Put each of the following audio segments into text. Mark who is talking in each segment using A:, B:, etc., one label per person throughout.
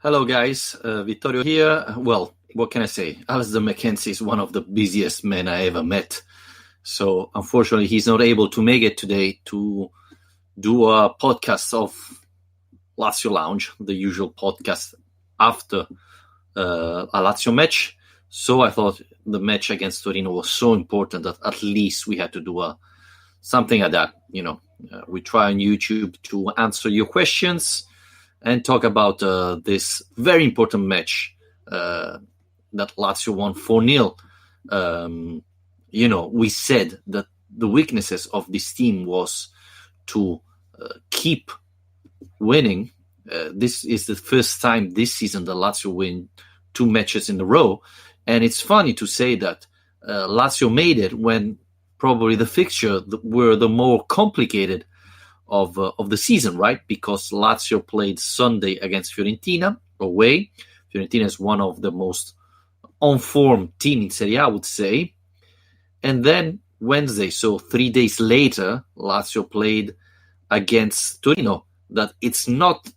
A: Hello, guys. Vittorio here. Well, what can I say? Alistair McKenzie is one of the busiest men I ever met. So, unfortunately, he's not able to make it today to do a podcast of Lazio Lounge, the usual podcast after a Lazio match. So I thought the match against Torino was so important that at least we had to do something like that. We try on YouTube to answer your questions and talk about this very important match that Lazio won 4-0. We said that the weaknesses of this team was to keep winning. This is the first time this season that Lazio win 2 matches in a row. And it's funny to say that Lazio made it when probably the fixture were the more complicated of the season, right? Because Lazio played Sunday against Fiorentina away. Fiorentina is one of the most on-form team in Serie A, I would say. And then Wednesday, so 3 days later, Lazio played against Torino. That it's not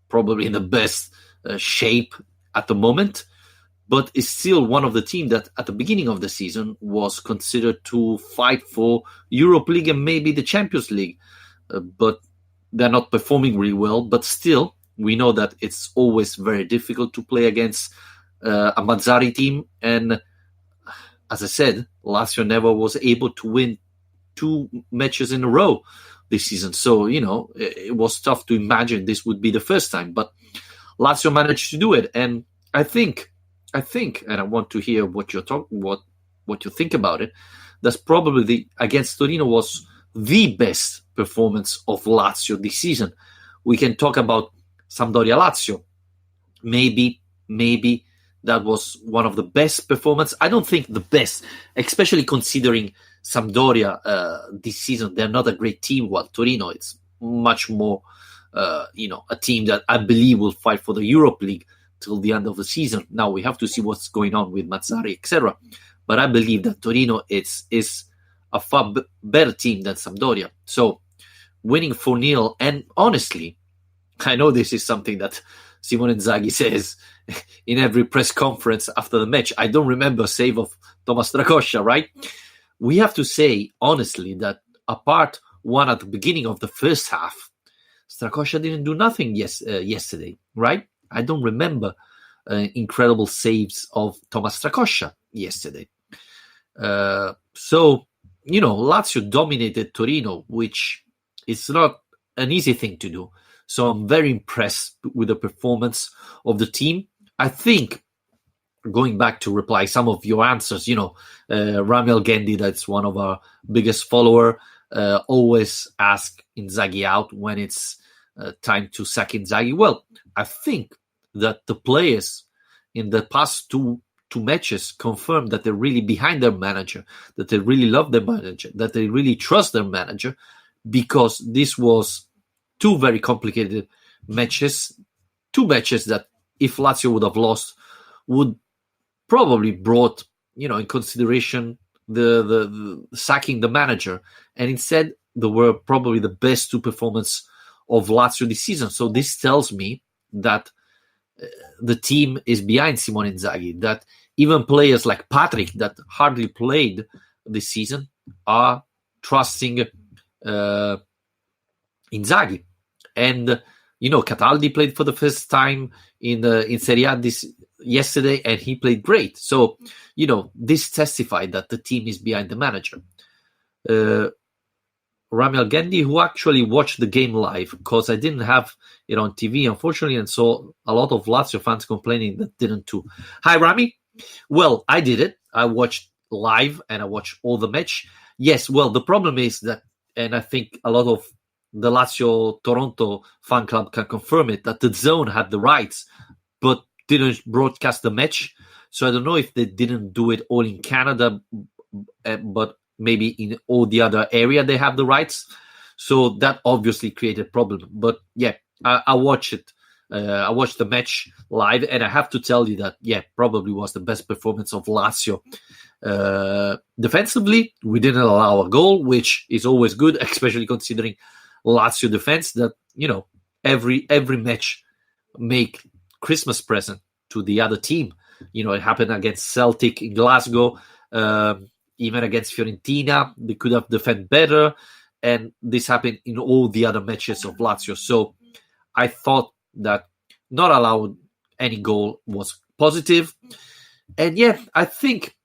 A: probably in the best shape at the moment, but it's still one of the teams that at the beginning of the season was considered to fight for Europa League and maybe the Champions League. But they're not performing really well. But still, we know that it's always very difficult to play against a Mazzarri team. And as I said, Lazio never was able to win 2 matches in a row this season. So, it was tough to imagine this would be the first time. But Lazio managed to do it. And I think, and I want to hear what you think about it, that's probably against Torino was the best performance of Lazio this season. We can talk about Sampdoria-Lazio. Maybe that was one of the best performances. I don't think the best, especially considering Sampdoria this season. They're not a great team, while Torino is much more, a team that I believe will fight for the Europa League till the end of the season. Now we have to see what's going on with Mazzarri, etc. But I believe that Torino is a far better team than Sampdoria. So winning 4-0, and honestly, I know this is something that Simone Inzaghi says in every press conference after the match. I don't remember a save of Thomas Strakosha, right? We have to say, honestly, that apart one at the beginning of the first half, Strakosha didn't do nothing yesterday, right? I don't remember incredible saves of Thomas Strakosha yesterday. So, Lazio dominated Torino, which is not an easy thing to do. So I'm very impressed with the performance of the team. I think, going back to reply some of your answers, Ramiel Gendi, that's one of our biggest follower, always ask Inzaghi out when it's time to sack Inzaghi. Well, I think that the players in the past two matches confirmed that they're really behind their manager, that they really love their manager, that they really trust their manager, because this was 2 very complicated matches, 2 matches that if Lazio would have lost, would probably brought, in consideration the sacking the manager. And instead, they were probably the best 2 performances of Lazio this season. So this tells me that the team is behind Simone Inzaghi, that even players like Patrick, that hardly played this season, are trusting Inzaghi. And, Cataldi played for the first time in Serie A yesterday, and he played great. So, this testified that the team is behind the manager. Ramiel Gendi, who actually watched the game live, because I didn't have it on TV, unfortunately, and saw a lot of Lazio fans complaining that didn't too. Hi, Rami. Well, I did it. I watched live, and I watched all the match. Yes, well, the problem is that, and I think a lot of the Lazio-Toronto fan club can confirm it, that the zone had the rights, but didn't broadcast the match. So I don't know if they didn't do it all in Canada, but maybe in all the other area they have the rights. So that obviously created a problem. But yeah, I watched it. I watched the match live, and I have to tell you that, probably was the best performance of Lazio. Defensively, we didn't allow a goal, which is always good, especially considering Lazio defense that, every match make Christmas present to the other team. It happened against Celtic in Glasgow, even against Fiorentina. They could have defended better, and this happened in all the other matches of Lazio. So I thought that not allowing any goal was positive. And yeah, I think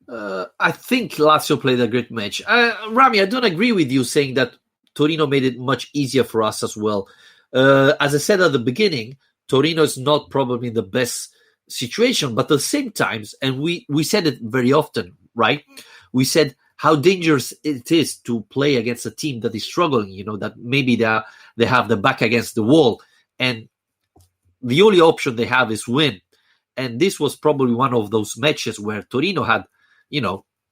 A: Lazio played a great match. Rami, I don't agree with you saying that Torino made it much easier for us as well. As I said at the beginning, Torino is not probably in the best situation, but at the same time, and we said it very often, right? We said how dangerous it is to play against a team that is struggling, that maybe they have the back against the wall, and the only option they have is win. And this was probably one of those matches where Torino had,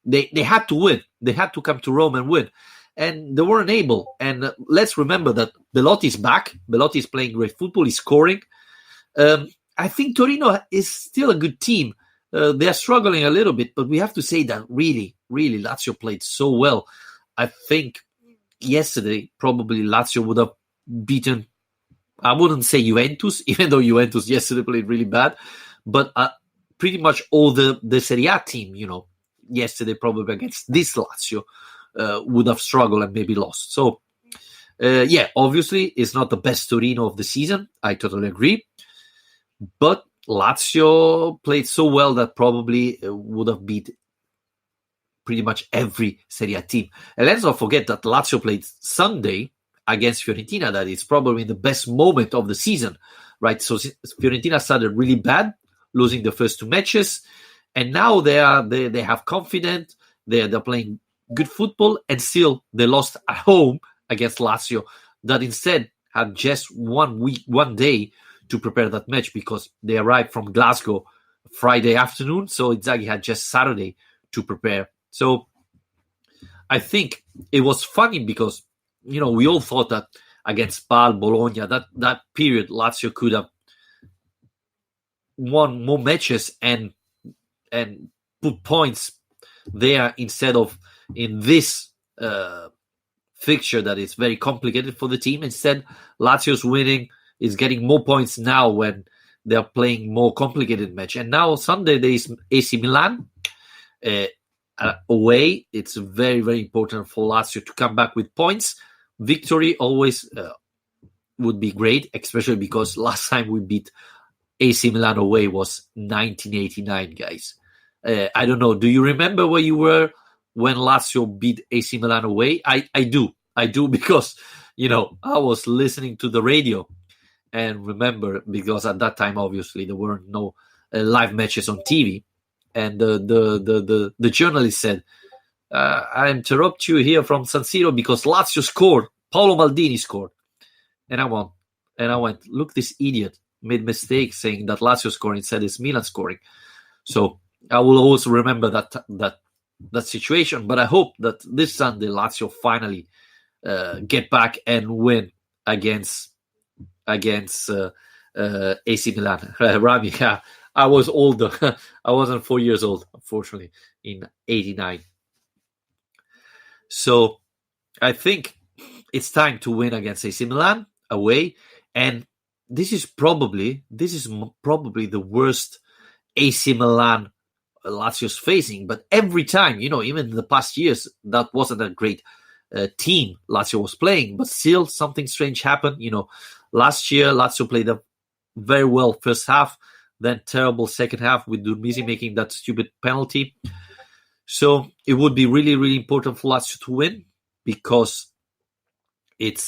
A: they had to win. They had to come to Rome and win. And they weren't able. And let's remember that Belotti is back. Belotti is playing great football. He's scoring. I think Torino is still a good team. They are struggling a little bit, but we have to say that really, really Lazio played so well. I think yesterday probably Lazio would have beaten, I wouldn't say Juventus, even though Juventus yesterday played really bad, but pretty much all the Serie A team, yesterday probably against this Lazio would have struggled and maybe lost. So, obviously it's not the best Torino of the season. I totally agree. But Lazio played so well that probably would have beat pretty much every Serie A team. And let's not forget that Lazio played Sunday against Fiorentina. That is probably the best moment of the season, right? So Fiorentina started really bad, losing the first two matches, and now they have confidence. They're playing good football, and still they lost at home against Lazio, that instead had just 1 day to prepare that match because they arrived from Glasgow Friday afternoon. So Inzaghi had just Saturday to prepare. So I think it was funny because, we all thought that against Spal, Bologna, that period, Lazio could have won more matches and put points there instead of in this fixture that is very complicated for the team. Instead, Lazio's winning, is getting more points now when they're playing more complicated match. And now Sunday there is AC Milan away. It's very, very important for Lazio to come back with points. Victory always would be great, especially because last time we beat AC Milan away was 1989, guys. I don't know. Do you remember where you were when Lazio beat AC Milan away? I do because, I was listening to the radio. And remember, because at that time, obviously, there were no live matches on TV. And the journalist said, I interrupt you here from San Siro because Lazio scored. Paolo Maldini scored. And I went, look, this idiot made mistake saying that Lazio scoring instead it's Milan scoring. So I will always remember that situation. But I hope that this Sunday, Lazio finally get back and win against AC Milan. Rami, I was older. I wasn't 4 years old, unfortunately, in 89. So I think it's time to win against AC Milan away. And this is probably the worst AC Milan Lazio's facing. But every time, even in the past years, that wasn't a great team Lazio was playing. But still, something strange happened. Last year, Lazio played a very well first half, then terrible second half with Durmisi making that stupid penalty. So it would be really, really important for Lazio to win because it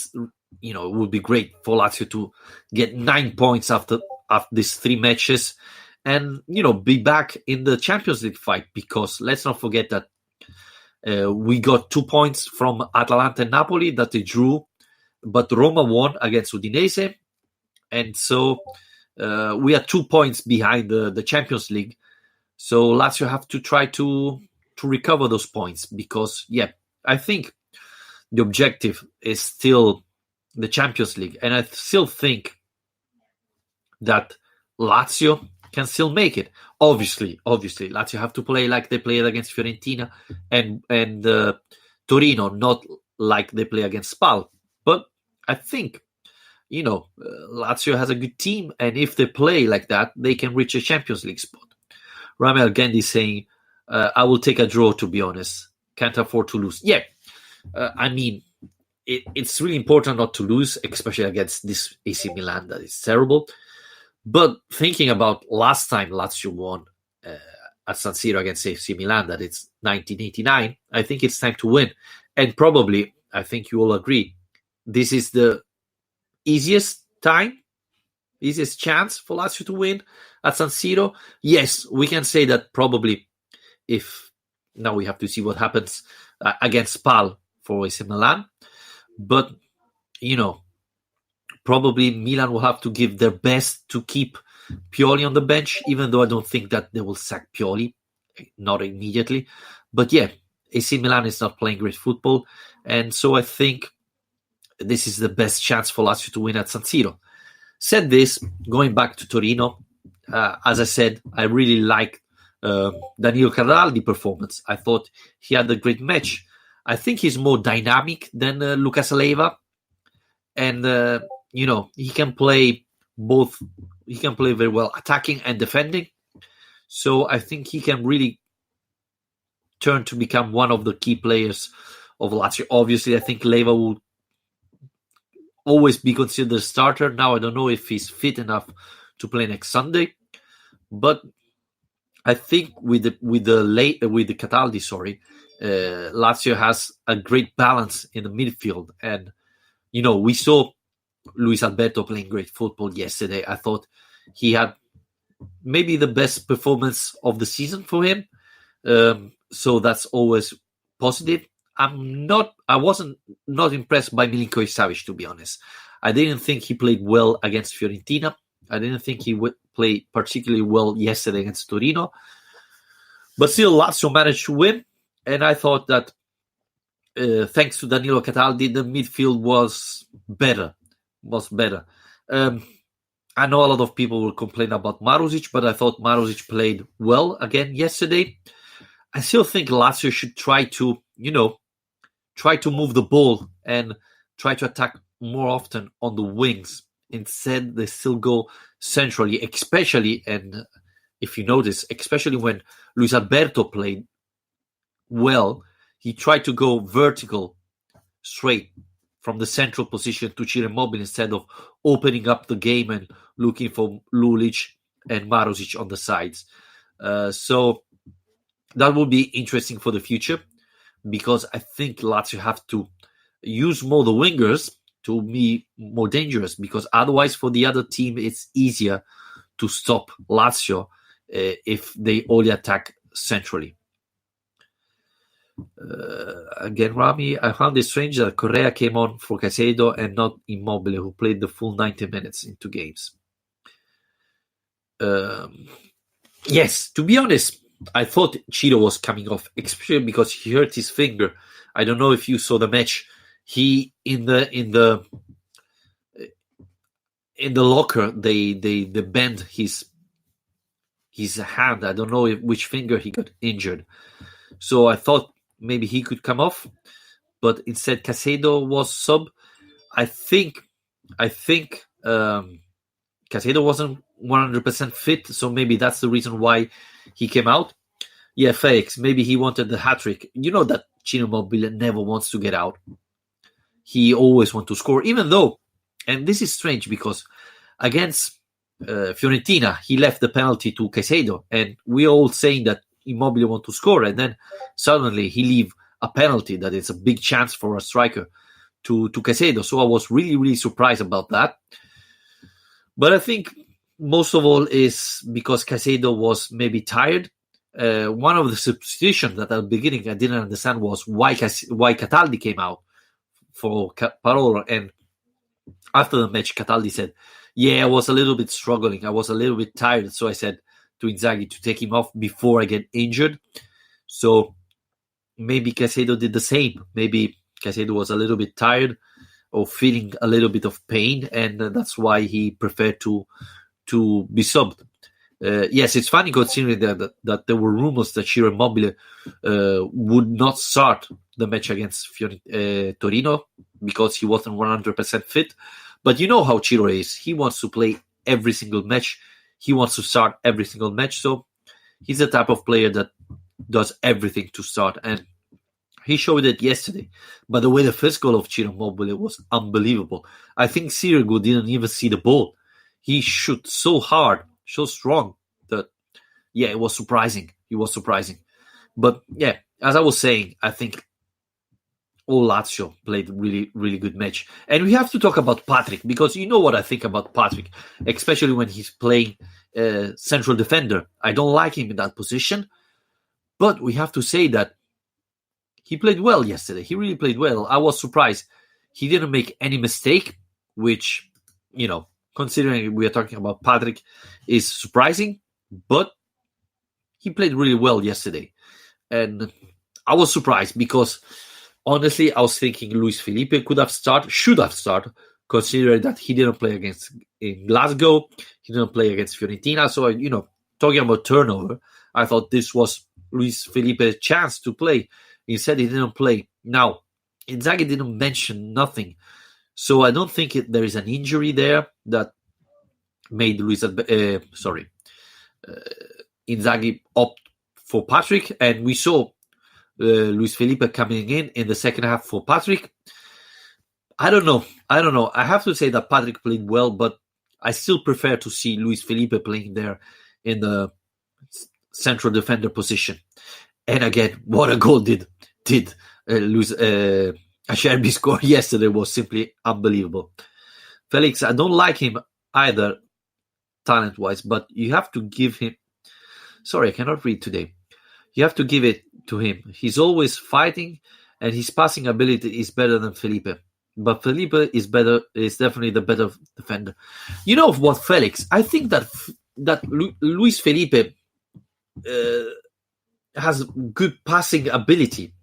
A: would be great for Lazio to get 9 points after these 3 matches and, be back in the Champions League fight because let's not forget that we got 2 points from Atalanta and Napoli that they drew. But Roma won against Udinese, and so we are 2 points behind the Champions League. So Lazio have to try to recover those points because, I think the objective is still the Champions League. And I still think that Lazio can still make it. Obviously, Lazio have to play like they played against Fiorentina and Torino, not like they play against Spal. But I think Lazio has a good team, and if they play like that, they can reach a Champions League spot. Rami Al-Gandhi saying, I will take a draw, to be honest. Can't afford to lose. Yeah, it's really important not to lose, especially against this AC Milan that is terrible. But thinking about last time Lazio won at San Siro against AC Milan, that it's 1989, I think it's time to win. And probably, I think you all agree, this is the easiest chance for Lazio to win at San Siro. Yes, we can say that probably now we have to see what happens against Spal for AC Milan. But, probably Milan will have to give their best to keep Pioli on the bench, even though I don't think that they will sack Pioli, not immediately. But yeah, AC Milan is not playing great football. And so I think this is the best chance for Lazio to win at San Siro. Said this, going back to Torino, as I said, I really liked Danilo Cataldi performance. I thought he had a great match. I think he's more dynamic than Lucas Leiva. And, he can play both. He can play very well attacking and defending. So I think he can really turn to become one of the key players of Lazio. Obviously, I think Leiva will always be considered a starter. Now, I don't know if he's fit enough to play next Sunday. But I think with the Cataldi, Lazio has a great balance in the midfield. And, we saw Luis Alberto playing great football yesterday. I thought he had maybe the best performance of the season for him. So that's always positive. I wasn't not impressed by Milinkovic Savic, to be honest. I didn't think he played well against Fiorentina. I didn't think he would play particularly well yesterday against Torino. But still, Lazio managed to win. And I thought that thanks to Danilo Cataldi, the midfield was better. I know a lot of people will complain about Marusic, but I thought Marusic played well again yesterday. I still think Lazio should try to move the ball and try to attack more often on the wings. Instead, they still go centrally, especially, and if you notice, especially when Luis Alberto played well, he tried to go vertical, straight from the central position to Ciro Immobile instead of opening up the game and looking for Lulic and Marusic on the sides. So that will be interesting for the future, because I think Lazio have to use more the wingers to be more dangerous, because otherwise for the other team it's easier to stop Lazio if they only attack centrally. Again, Rami, I found it strange that Correa came on for Caicedo and not Immobile, who played the full 90 minutes in 2 games. Yes, to be honest, I thought Ciro was coming off, especially because he hurt his finger. I don't know if you saw the match. He in the locker they bent his hand. I don't know which finger he got injured. So I thought maybe he could come off, but instead Caicedo was sub. I think Caicedo wasn't 100% fit, so maybe that's the reason why he came out. Yeah, Felix, maybe he wanted the hat-trick. You know that Ciro Immobile never wants to get out. He always wants to score, even though, and this is strange because against Fiorentina, he left the penalty to Caicedo, and we're all saying that Immobile want to score, and then suddenly he leave a penalty that is a big chance for a striker to Caicedo. So I was really, really surprised about that. But I think most of all is because Caicedo was maybe tired. One of the substitutions that at the beginning I didn't understand was why Cataldi came out for Parolo, and after the match Cataldi said, I was a little bit struggling, I was a little bit tired, so I said to Inzaghi to take him off before I get injured. So maybe Caicedo did the same. Maybe Caicedo was a little bit tired or feeling a little bit of pain, and that's why he preferred to be subbed. Yes, it's funny considering that there were rumors that Ciro Immobile would not start the match against Torino because he wasn't 100% fit. But you know how Ciro is. He wants to play every single match. He wants to start every single match. So he's the type of player that does everything to start. And he showed it yesterday. By the way, the first goal of Ciro Immobile was unbelievable. I think Sirigu didn't even see the ball. He shot so hard, so strong that, yeah, it was surprising. It was surprising. But, yeah, as I was saying, I think all Lazio played really, really good match. And we have to talk about Patrick, because you know what I think about Patrick, especially when he's playing central defender. I don't like him in that position. But we have to say that he played well yesterday. He really played well. I was surprised. He didn't make any mistake, which, considering we are talking about Patrick, is surprising. But he played really well yesterday. And I was surprised because, honestly, I was thinking Luis Felipe should have started, considering that he didn't play in Glasgow. He didn't play against Fiorentina. So, talking about turnover, I thought this was Luis Felipe's chance to play. Instead, he didn't play. Now, Inzaghi didn't mention nothing. So I don't think there is an injury there that made Inzaghi opt for Patrick. And we saw Luis Felipe coming in the second half for Patrick. I don't know. I have to say that Patrick played well, but I still prefer to see Luis Felipe playing there in the central defender position. And again, what a goal did Acerbi score yesterday was simply unbelievable. Felix, I don't like him either talent-wise, but you have to give him... Sorry, I cannot read today. You have to give it to him. He's always fighting, and his passing ability is better than Felipe. But Felipe is definitely the better defender. You know what, Felix? I think that Luis Felipe has good passing ability.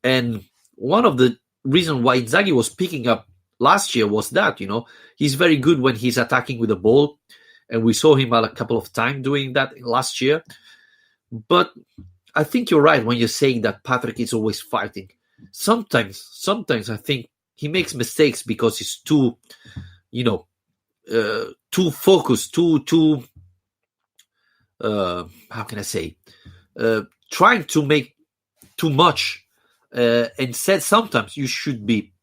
A: And one of the reasons why Inzaghi was picking up last year was that, he's very good when he's attacking with the ball. And we saw him a couple of times doing that last year. But I think you're right when you're saying that Patrick is always fighting. Sometimes I think he makes mistakes because he's too focused, too how can I say, trying to make too much. Instead, sometimes you should be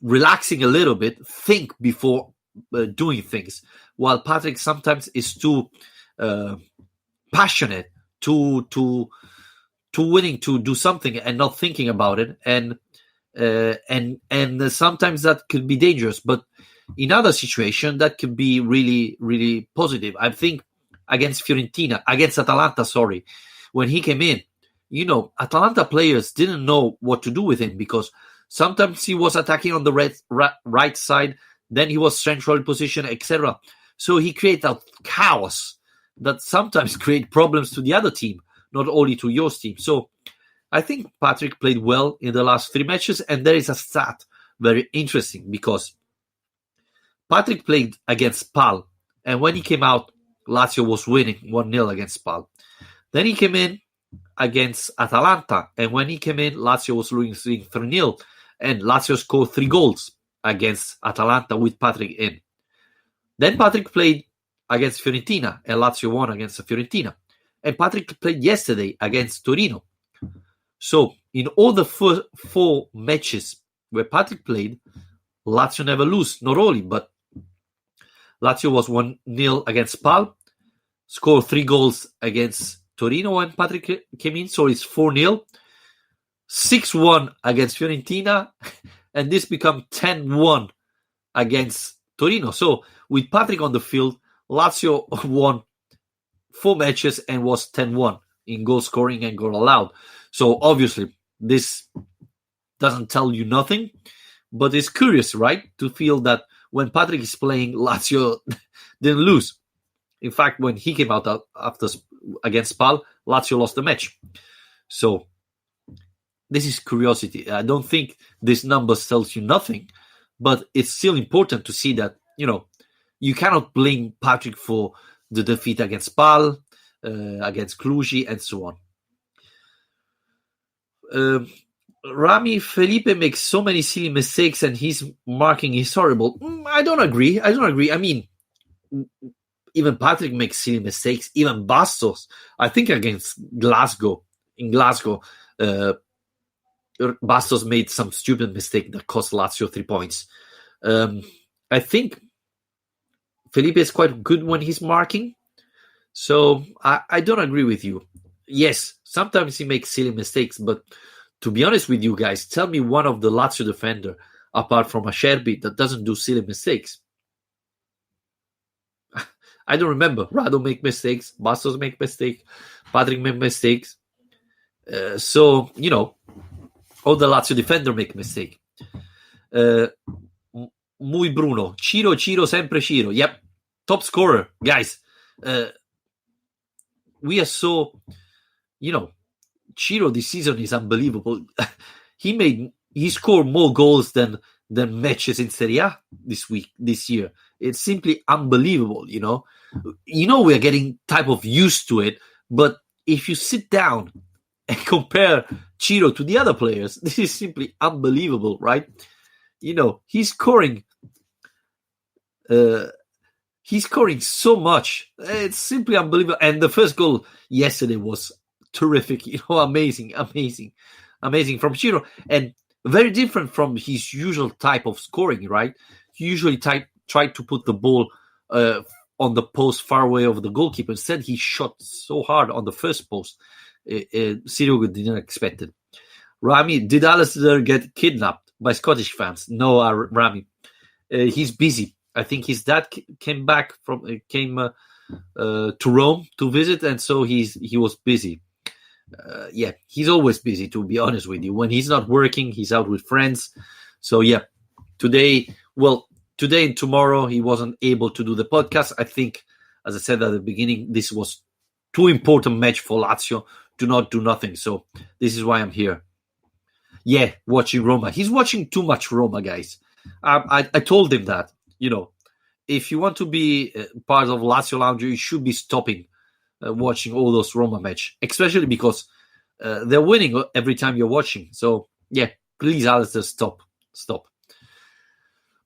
A: relaxing a little bit, think before doing things. While Patrick sometimes is too passionate, too willing to do something and not thinking about it, and sometimes that could be dangerous. But in other situations, that could be really, really positive. I think against Atalanta, when he came in, Atalanta players didn't know what to do with him because sometimes he was attacking on the right side, then he was central position, etc. So he created a chaos that sometimes create problems to the other team, not only to your team. So I think Patrick played well in the last 3 matches, and there is a stat very interesting because Patrick played against Pal, and when he came out, Lazio was winning 1-0 against Pal. Then he came in against Atalanta, and when he came in, Lazio was losing 3-0, and Lazio scored 3 goals against Atalanta with Patrick in. Then Patrick played against Fiorentina, and Lazio won against Fiorentina. And Patrick played yesterday against Torino. So in all the first 4 matches where Patrick played, Lazio never lose, not only, but Lazio was 1-0 against Pal, scored 3 goals against Torino when Patrick came in, so it's 4-0, 6-1 against Fiorentina, and this become 10-1 against Torino. So with Patrick on the field, Lazio won 4 matches and was 10-1 in goal scoring and goal allowed. So obviously this doesn't tell you nothing, but it's curious, right, to feel that when Patrick is playing, Lazio didn't lose. In fact, when he came out after against Pal, Lazio lost the match. So this is curiosity. I don't think this number tells you nothing, but it's still important to see that, you cannot blame Patrick for the defeat against Pal, against Cluj, and so on. Rami, Felipe makes so many silly mistakes and his marking is horrible. I don't agree. I mean, even Patrick makes silly mistakes. Even Bastos, I think against Glasgow, uh, Bastos made some stupid mistake that cost Lazio 3 points. I think Felipe is quite good when he's marking. So I don't agree with you. Yes, sometimes he makes silly mistakes, but to be honest with you guys, tell me one of the Lazio defender, apart from Acerbi, that doesn't do silly mistakes. I don't remember. Rado make mistakes. Bastos make mistakes. Patrick make mistakes. So, all the Lazio defender make mistake. Muy Bruno. Ciro, sempre Ciro. Yep. Top scorer. Guys, we are so, Ciro this season is unbelievable. he scored more goals than matches in Serie A this year. It's simply unbelievable, we're getting type of used to it, but if you sit down and compare Ciro to the other players, this is simply unbelievable, right? He's scoring so much. It's simply unbelievable. And the first goal yesterday was terrific, amazing from Ciro, and very different from his usual type of scoring, right? He usually tried to put the ball on the post far away of the goalkeeper. Instead, he shot so hard on the first post. Ciro didn't expect it. Rami, did Alistair get kidnapped by Scottish fans? No, Rami. He's busy. I think his dad came to Rome to visit, and so he was busy. He's always busy, to be honest with you. When he's not working, he's out with friends. So today and tomorrow he wasn't able to do the podcast. I think, as I said at the beginning, this was too important match for Lazio to not do nothing. So this is why I'm here. Yeah, watching Roma. He's watching too much Roma, guys. I told him that, if you want to be part of Lazio Lounge, you should be stopping watching all those Roma match, especially because they're winning every time you're watching. So, please, Alistair, stop.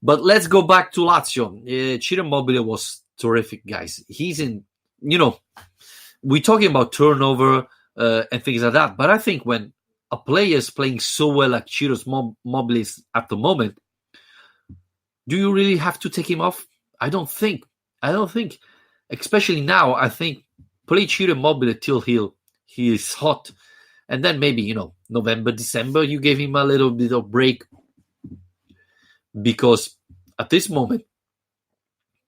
A: But let's go back to Lazio. Ciro Immobile was terrific, guys. He's in, we're talking about turnover and things like that, but I think when a player is playing so well like Ciro Immobile is at the moment, do you really have to take him off? I don't think. Especially now, I think play Ciro Immobile till he is hot. And then maybe, November, December, you gave him a little bit of break. Because at this moment,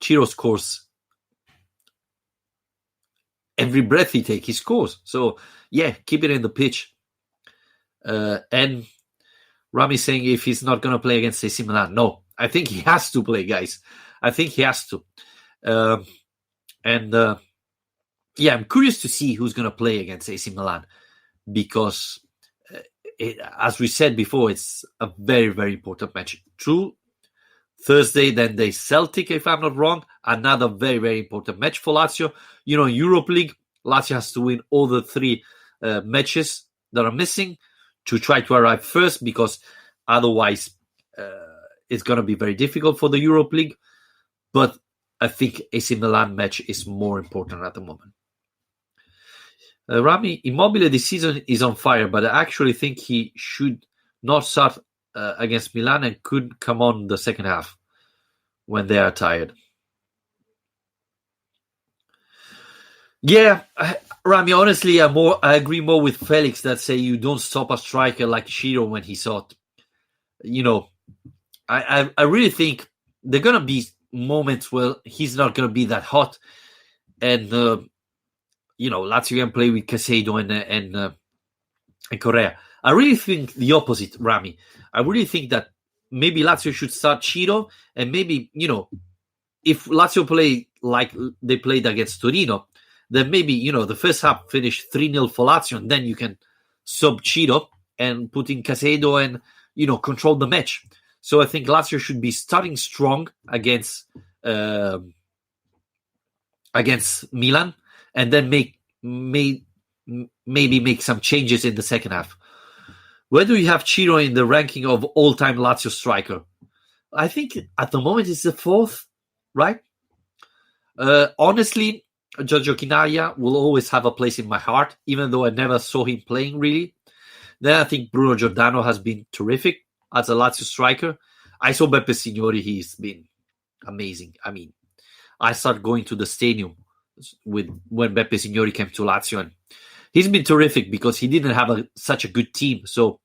A: Ciro scores. Every breath he takes, he scores. So, keep it in the pitch. And Rami saying if he's not going to play against AC Milan. No, I think he has to play, guys. I think he has to. I'm curious to see who's going to play against AC Milan because, as we said before, it's a very, very important match. True, Thursday, then they Celtic, if I'm not wrong. Another very, very important match for Lazio. Europe League, Lazio has to win all the 3 matches that are missing to try to arrive first because otherwise it's going to be very difficult for the Europe League. But I think AC Milan match is more important at the moment. Rami, Immobile this season is on fire, but I actually think he should not start against Milan and could come on the second half when they are tired. Yeah, Rami, honestly, I agree more with Felix that say you don't stop a striker like Ciro when he's hot. I really think there are going to be moments where he's not going to be that hot. And, Lazio can play with Casado and Correa. I really think the opposite, Rami. I really think that maybe Lazio should start Ciro and maybe, if Lazio play like they played against Torino, then maybe, the first half finish 3-0 for Lazio and then you can sub Ciro and put in Casado and, control the match. So I think Lazio should be starting strong against Milan and then maybe make some changes in the second half. Where do you have Ciro in the ranking of all-time Lazio striker? I think at the moment it's the 4th, right? Honestly, Giorgio Chinaglia will always have a place in my heart, even though I never saw him playing really. Then I think Bruno Giordano has been terrific as a Lazio striker. I saw Beppe Signori, he's been amazing. I mean, I started going to the stadium when Beppe Signori came to Lazio, and he's been terrific because he didn't have such a good team. So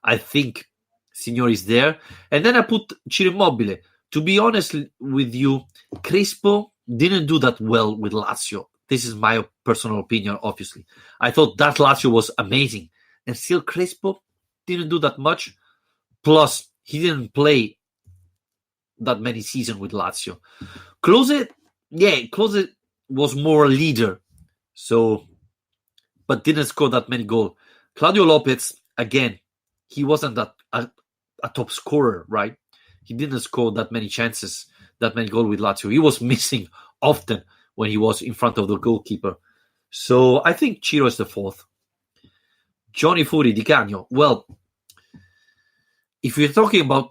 A: I think Signori's there. And then I put Ciro Immobile. To be honest with you, Crespo didn't do that well with Lazio. This is my personal opinion, obviously. I thought that Lazio was amazing. And still Crespo didn't do that much. Plus, he didn't play that many seasons with Lazio. Klose was more a leader. So, but didn't score that many goals. Claudio Lopez, again, he wasn't a top scorer, right? He didn't score that many chances, that many goals with Lazio. He was missing often when he was in front of the goalkeeper. So I think Ciro is the 4th. Johnny Fury, Di Canio. Well, if we're talking about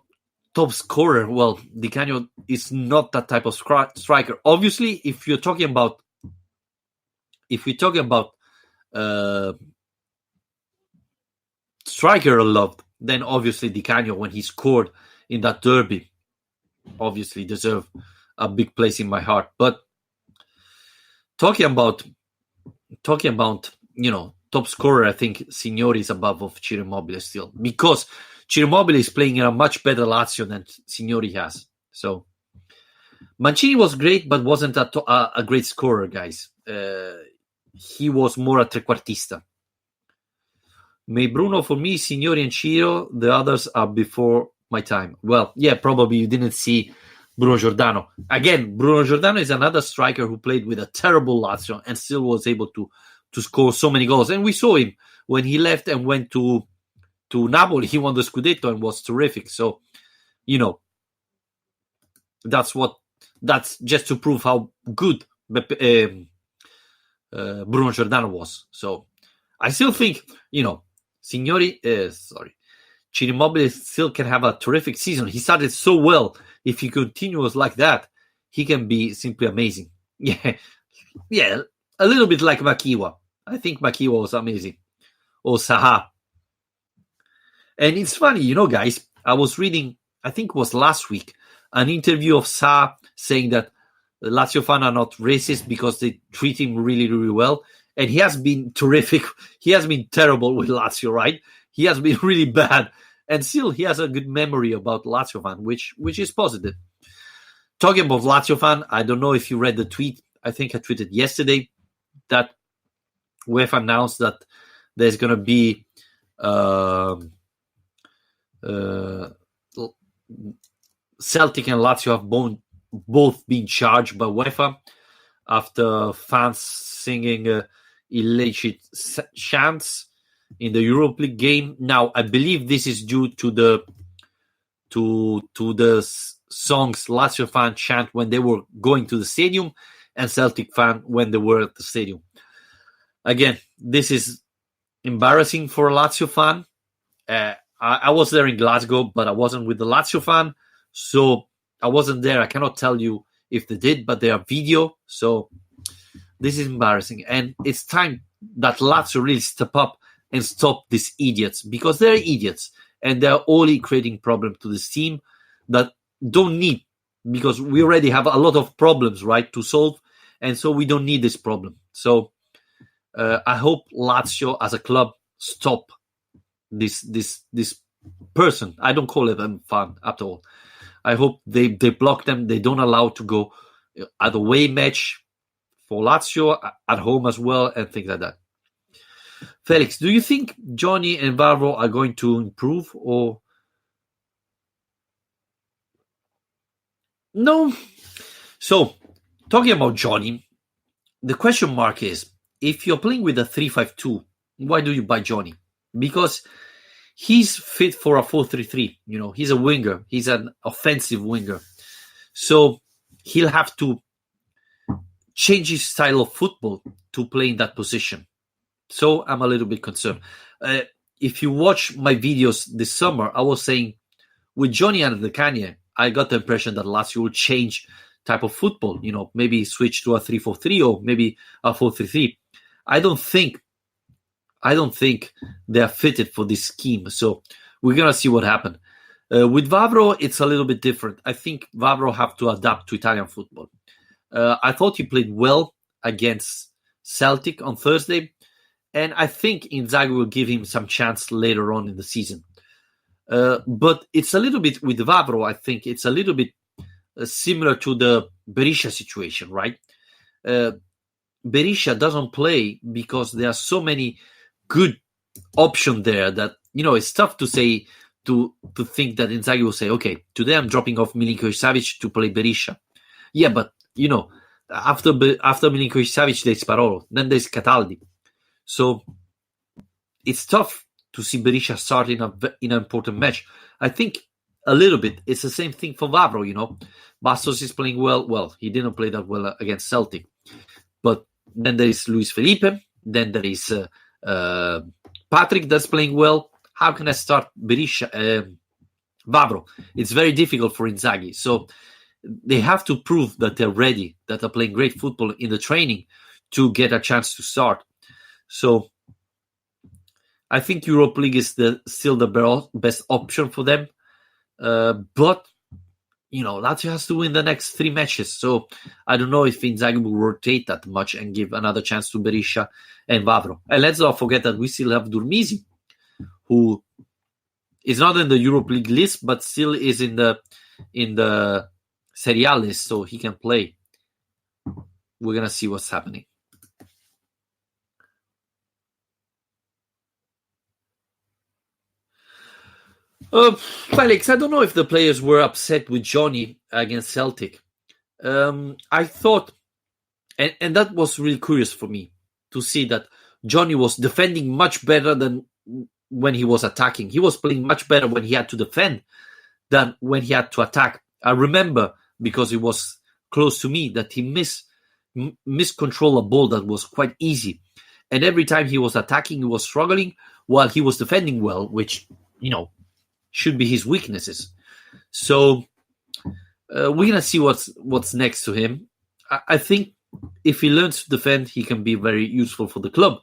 A: top scorer, well, Di Canio is not that type of striker. Obviously, if we're talking about striker loved, then obviously Di Canio, when he scored in that derby, obviously deserve a big place in my heart. But talking about top scorer, I think Signori is above of Ciro Immobile still, because Ciro Immobile is playing in a much better Lazio than Signori has. So Mancini was great, but wasn't a great scorer, guys. He was more a trequartista. May Bruno, for me, Signori and Ciro, the others are before my time. Well, yeah, probably you didn't see Bruno Giordano. Again, Bruno Giordano is another striker who played with a terrible Lazio and still was able to score so many goals. And we saw him when he left and went to Napoli. He won the Scudetto and was terrific. So, that's just to prove how good Bruno Giordano was. So I still think, Ciro Immobile still can have a terrific season. He started so well. If he continues like that, he can be simply amazing. Yeah, a little bit like Makiwa. I think Makiwa was amazing. Or Saha. And it's funny, guys, I was reading, I think it was last week, an interview of Saha saying that the Lazio fans are not racist because they treat him really, really well. And he has been terrific. He has been terrible with Lazio, right? He has been really bad. And still, he has a good memory about Lazio fan, which is positive. Talking about Lazio fan, I don't know if you read the tweet. I think I tweeted yesterday that UEFA announced that there's going to be Celtic and Lazio have both been charged by UEFA after fans singing illicit chants in the Europa League game. Now, I believe this is due to the songs Lazio fan chant when they were going to the stadium and Celtic fan when they were at the stadium. Again, this is embarrassing for a Lazio fan. I was there in Glasgow, but I wasn't with the Lazio fan, so I wasn't there. I cannot tell you if they did, but they are video, so this is embarrassing. And it's time that Lazio really step up and stop these idiots, because they're idiots and they're only creating problems to this team that don't need, because we already have a lot of problems, right, to solve, and so we don't need this problem. So I hope Lazio as a club stop this person. I don't call it a fan at all. I hope they block them. They don't allow to go at away match for Lazio, at home as well, and things like that. Felix, do you think Johnny and Varvo are going to improve or no? So, talking about Johnny, the question mark is, if you're playing with a 3-5-2, why do you buy Johnny? Because he's fit for a 4-3-3. He's a winger. He's an offensive winger. So he'll have to change his style of football to play in that position. So I'm a little bit concerned. if you watch my videos this summer, I was saying with Johnny and the Kanye, I got the impression that Lazio will change type of football. Maybe switch to a 3-4-3 or maybe a 4-3-3. I don't think they are fitted for this scheme. So we're gonna see what happens. With Vavro, it's a little bit different. I think Vavro have to adapt to Italian football. I thought he played well against Celtic on Thursday, and I think Inzaghi will give him some chance later on in the season. But it's a little bit with Vavro, I think it's a little bit similar to the Berisha situation, right? Berisha doesn't play because there are so many good options there that, it's tough to say, to think that Inzaghi will say, okay, today I'm dropping off Milinkovic-Savic to play Berisha. Yeah, but, after Milinkovic-Savic, there's Parolo, then there's Cataldi. So it's tough to see Berisha start in an important match. I think a little bit it's the same thing for Vavro. Bastos is playing well. Well, he didn't play that well against Celtic, but then there is Luis Felipe, then there is Patrick that's playing well. How can I start Berisha, Vavro? It's very difficult for Inzaghi. So they have to prove that they're ready, that they're playing great football in the training to get a chance to start. So I think Europa League is still the best option for them. But, Lazio has to win the next 3 matches. So I don't know if Inzaghi will rotate that much and give another chance to Berisha and Vavro. And let's not forget that we still have Durmisi, who is not in the Europa League list, but still is in the Serie A list, so he can play. We're going to see what's happening. Felix, I don't know if the players were upset with Johnny against Celtic. I thought, and that was really curious for me to see that Johnny was defending much better than when he was attacking. He was playing much better when he had to defend than when he had to attack. I remember, because it was close to me, that he miscontrolled a ball that was quite easy. And every time he was attacking, he was struggling while he was defending well, which, should be his weaknesses. So we're going to see what's next to him. I think if he learns to defend, he can be very useful for the club.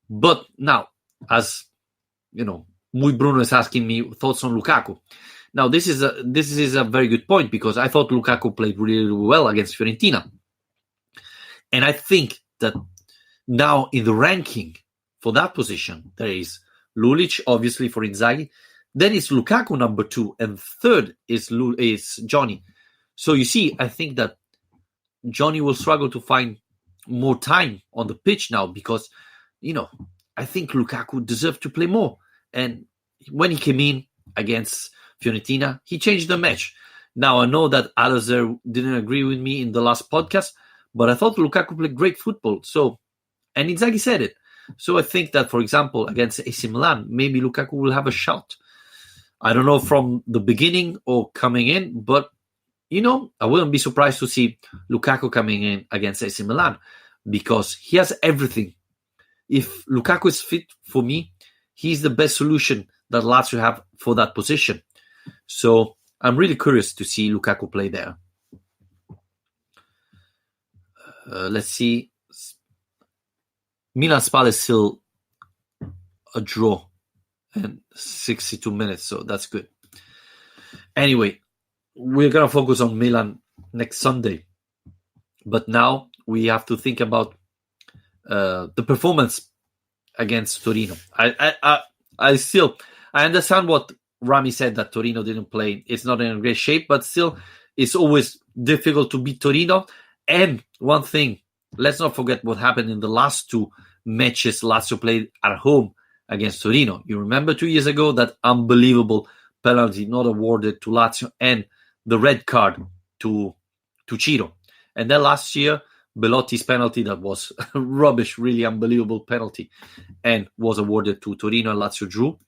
A: But now, as Muy Bruno is asking me thoughts on Lukaku. Now, this is a very good point, because I thought Lukaku played really, really well against Fiorentina. And I think that now in the ranking for that position, there is Lulic, obviously, for Inzaghi. Then it's Lukaku number 2, and third is Johnny. So you see, I think that Johnny will struggle to find more time on the pitch now, because, I think Lukaku deserved to play more. And when he came in against Fiorentina, he changed the match. Now, I know that Alazer didn't agree with me in the last podcast, but I thought Lukaku played great football. So, and Inzaghi said it. So I think that, for example, against AC Milan, maybe Lukaku will have a shot. I don't know from the beginning or coming in, but, I wouldn't be surprised to see Lukaku coming in against AC Milan, because he has everything. If Lukaku is fit, for me, he's the best solution that Lazio have for that position. So I'm really curious to see Lukaku play there. Let's see. Milan Spal is still a draw and 62 minutes, so that's good. Anyway, we're going to focus on Milan next Sunday. But now we have to think about the performance against Torino. I understand what Rami said, that Torino didn't play. It's not in a great shape, but still, it's always difficult to beat Torino. And one thing, let's not forget what happened in the last 2 matches Lazio played at home against Torino. You remember 2 years ago that unbelievable penalty not awarded to Lazio, and the red card to Ciro. And then last year, Belotti's penalty that was rubbish, really unbelievable penalty, and was awarded to Torino, and Lazio drew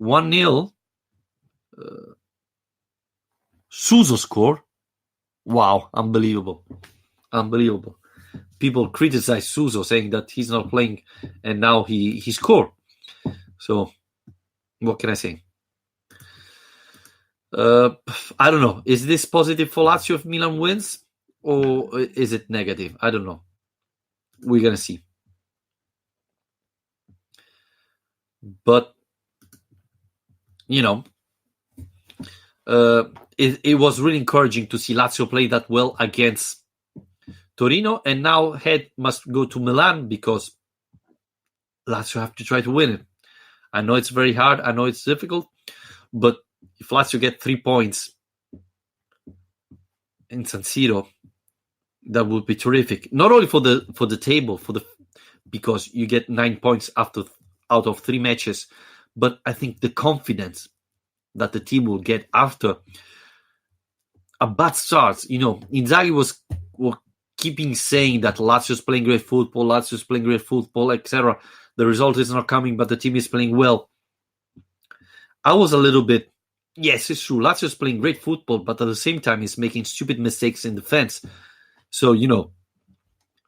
A: 1-0. Suso scored. Wow, unbelievable. People criticize Suso, saying that he's not playing, and now he scored. So what can I say? I don't know. Is this positive for Lazio if Milan wins, or is it negative? I don't know. We're gonna see. But it was really encouraging to see Lazio play that well against Torino, and now head must go to Milan because Lazio have to try to win it. I know it's very hard. I know it's difficult, but if Lazio get 3 points in San Siro, that would be terrific. Not only for the table, because you get 9 points out of 3 matches, but I think the confidence that the team will get after a bad start. Inzaghi was keeping saying that Lazio's playing great football, etc. The result is not coming, but the team is playing well. I was a little bit, yes, it's true. Lazio's playing great football, but at the same time, he's making stupid mistakes in defense. So,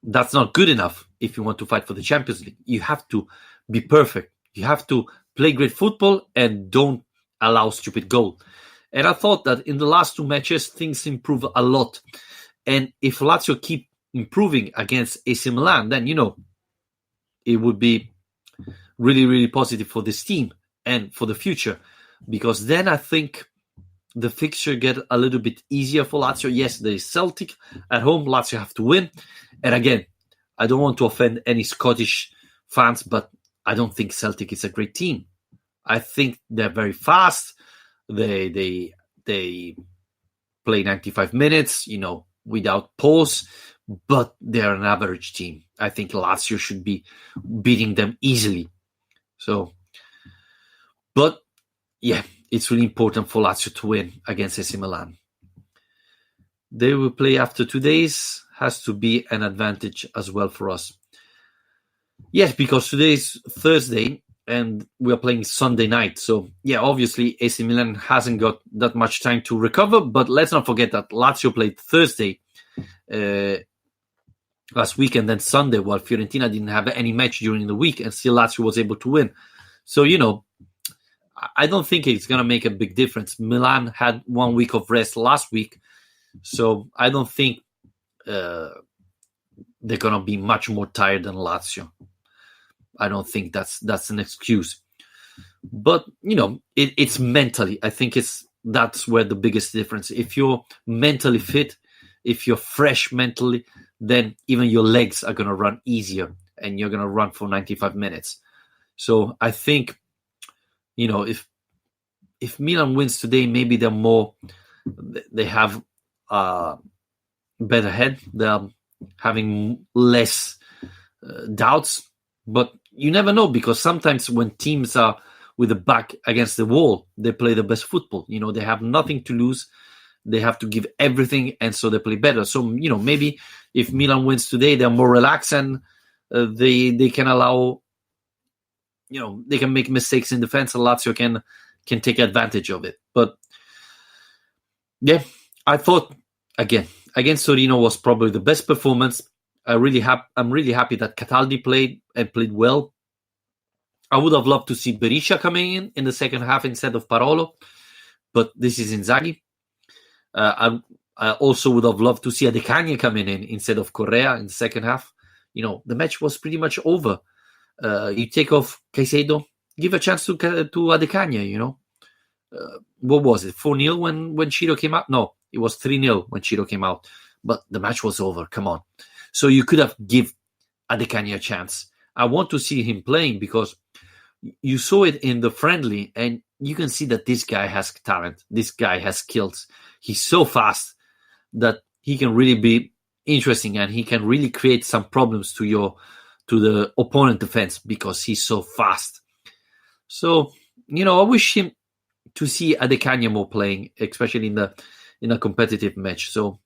A: that's not good enough if you want to fight for the Champions League. You have to be perfect. You have to play great football and don't allow stupid goal. And I thought that in the last 2 matches, things improve a lot. And if Lazio keep improving against AC Milan, then, it would be really, really positive for this team and for the future. Because then I think the fixture get a little bit easier for Lazio. Yes, there is Celtic at home. Lazio have to win. And again, I don't want to offend any Scottish fans, but I don't think Celtic is a great team. I think they're very fast. They play 95 minutes, without pause, but they're an average team. I think Lazio should be beating them easily. So, but yeah, it's really important for Lazio to win against AC Milan. They will play after 2 days. Has to be an advantage as well for us. Yes, because today is Thursday and we are playing Sunday night. So, yeah, obviously AC Milan hasn't got that much time to recover, but let's not forget that Lazio played Thursday last week and then Sunday, while Fiorentina didn't have any match during the week and still Lazio was able to win. So, I don't think it's going to make a big difference. Milan had 1 week of rest last week, so I don't think they're going to be much more tired than Lazio. I don't think that's an excuse. But, it's mentally. I think that's where the biggest difference. If you're mentally fit, if you're fresh mentally, then even your legs are going to run easier and you're going to run for 95 minutes. So I think, if Milan wins today, maybe they have a better head. They're having less doubts. But you never know, because sometimes when teams are with the back against the wall, they play the best football. They have nothing to lose. They have to give everything, and so they play better. So, maybe if Milan wins today, they're more relaxed and they can allow, they can make mistakes in defense and Lazio can take advantage of it. But, yeah, I thought, again, against Torino was probably the best performance. I'm really happy that Cataldi played well. I would have loved to see Berisha coming in the second half instead of Parolo, but this is Inzaghi. I also would have loved to see Adekanye coming in instead of Correa in the second half. The match was pretty much over. You take off Caicedo, give a chance to Adekanye, what was it, 4-0 when Ciro came out? No, it was 3-0 when Ciro came out, but the match was over. Come on. So you could have give Adekanye a chance. I want to see him playing because you saw it in the friendly and you can see that this guy has talent. This guy has skills. He's so fast that he can really be interesting and he can really create some problems to the opponent defense because he's so fast. So, I wish him to see Adekanye more playing, especially in a competitive match. So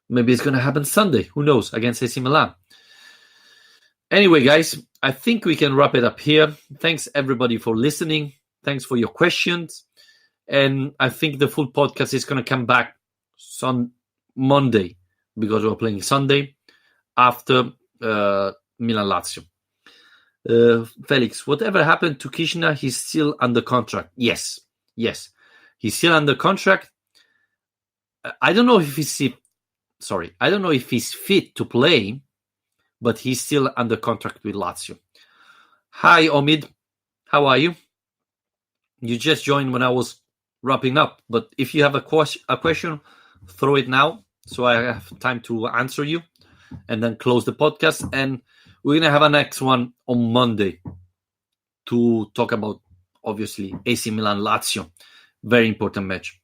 A: maybe it's going to happen Sunday. Who knows? Against AC Milan. Anyway, guys, I think we can wrap it up here. Thanks, everybody, for listening. Thanks for your questions. And I think the full podcast is going to come back Monday because we're playing Sunday after Milan-Lazio. Felix, whatever happened to Kishna, he's still under contract. Yes. He's still under contract. I don't know if he's fit to play, but he's still under contract with Lazio. Hi, Omid. How are you? You just joined when I was wrapping up, but if you have a question, throw it now so I have time to answer you and then close the podcast. And we're going to have a next one on Monday to talk about, obviously, AC Milan-Lazio. Very important match.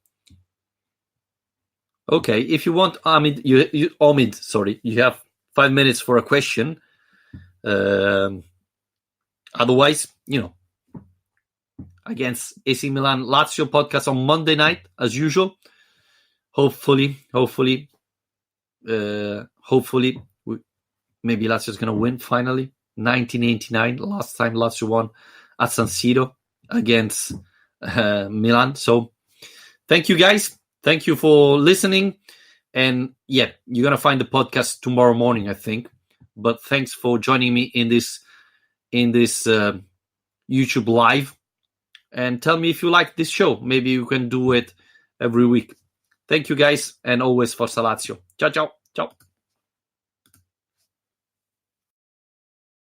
A: Okay, if you want, Omid, you have 5 minutes for a question. Otherwise, against AC Milan Lazio podcast on Monday night, as usual. Hopefully, maybe Lazio is going to win finally. 1989, last time Lazio won at San Siro against Milan. So thank you, guys. Thank you for listening. And yeah, you're going to find the podcast tomorrow morning, I think. But thanks for joining me in this YouTube live. And tell me if you like this show. Maybe you can do it every week. Thank you, guys. And always Forza Lazio. Ciao, ciao. Ciao.